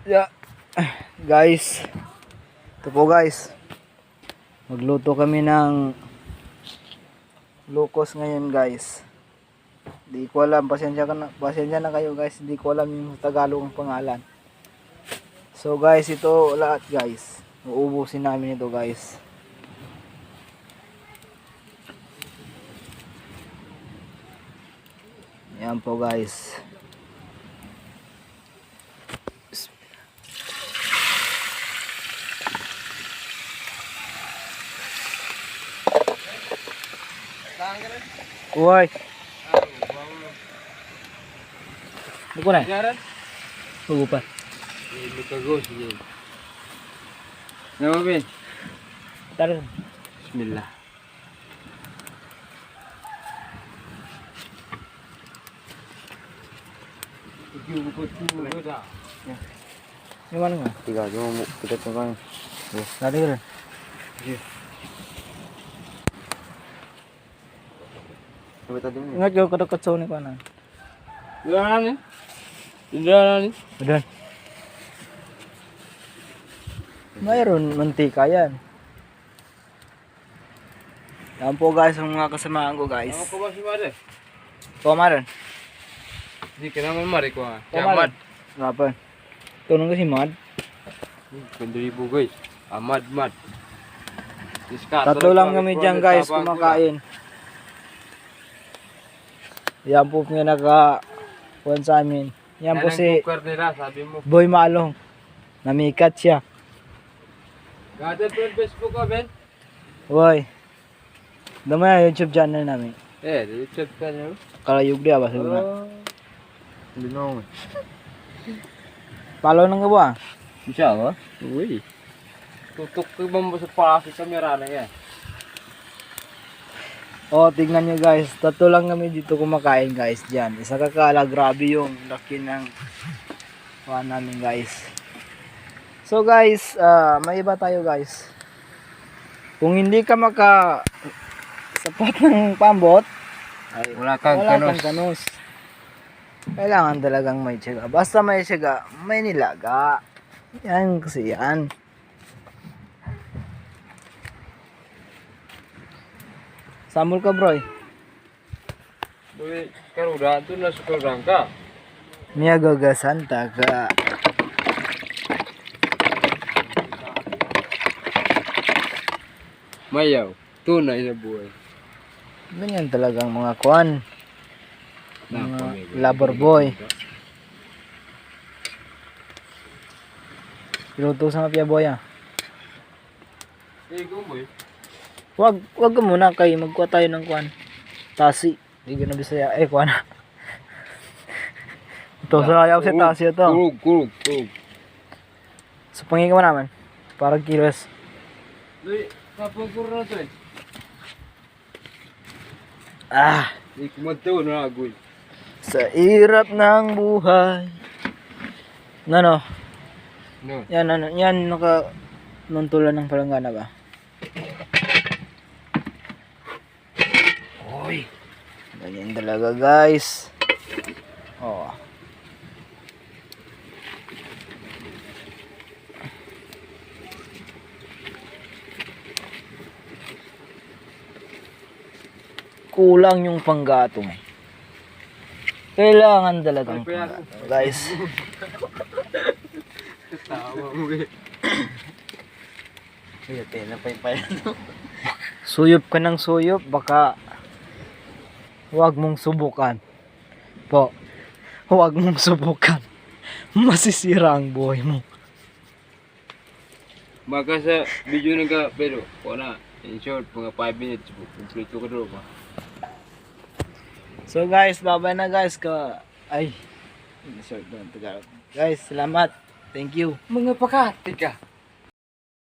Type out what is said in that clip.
Yeah. Guys, ito po guys, magluto kami ng lukos ngayon guys. Di ko alam, pasensya na kayo guys, hindi ko alam yung Tagalog ang pangalan. So guys, ito lahat guys, uubusin namin ito guys. Yan po guys. Uy. Buko na. Buko pa. Lukagos niya. Nama Ben? Taruh. Bismillah. Yung ano nga? Tiga, cuma kita tengok. Tadi kan? Sampai tadi ni. Ingat jauh ke dekat sini kanan. Jangan ni. Jangan ni. Udah. Mayroon mantika yan. Yan po guys, ang mga kasamaan ko guys. Nama kau masih ada? Pamaran. Ni kenapa mari kau? Pamaran. Ahmad. Kenapa? Tunong kasi Mad. Pendiribu guys. Ahmad Mad. Tatlo lang kami dyan guys kumakain. Yan po pinaka-kuhan sa amin. Yan po si Boy Malong. Namikat siya. Gada tu Facebook ko Ben. Woy. Damay YouTube channel namin. YouTube channel. Kalayog dia ba sa una. Hindi na. Follow nang ba? Bisa ba? Uy. Tutok ko ba mo sa pasi kamera na yan? Oh, tignan nyo guys. Tatlo lang kami dito kumakain guys dyan. Isa kakala, grabe yung laki ng kuhan namin guys. So guys, may iba tayo guys. Kung hindi ka sapat ng pambot, ay Wala kang kanus. Kailangan talagang may tiyaga. Basta may tiyaga, may nilaga. Yan kasi yan. Sambol ka bro. Uy, karuda tu na suka rangka. Niya gagasan taga. Mayaw, tunay na buhay. Ganyan talagang mga kuan. Mga lover boy. Piluto sa mapia boy ah. Boy. Wag ka muna kay magkuha tayo ng kuan. Tasi. Hindi na Bisaya. Kuan. Ito sa ayaw si tasi ito. Kurug. So pangingin mo naman. Parang kilos. Uy, kapag kurang na to eh. Di kumataw na agoy. Sa hirap ng buhay. No. No. Yan naka nuntulan ng palanggana ba? Oy. Ganyan talaga guys. Oh. Kulang yung panggatong. Kailangan talagang panggatong, guys. Tawa mo eh. Suyop ka ng suyop, baka huwag mong subukan. Po, huwag mong subukan. Masisira ang buhay mo. Maka sa video na ka, pero wala. In short, mga 5 minutes, kumplito ka doon pa. So guys, bye-bye na guys. Short doon, Tagalog. Guys, salamat. Thank you. Mga pakati ka.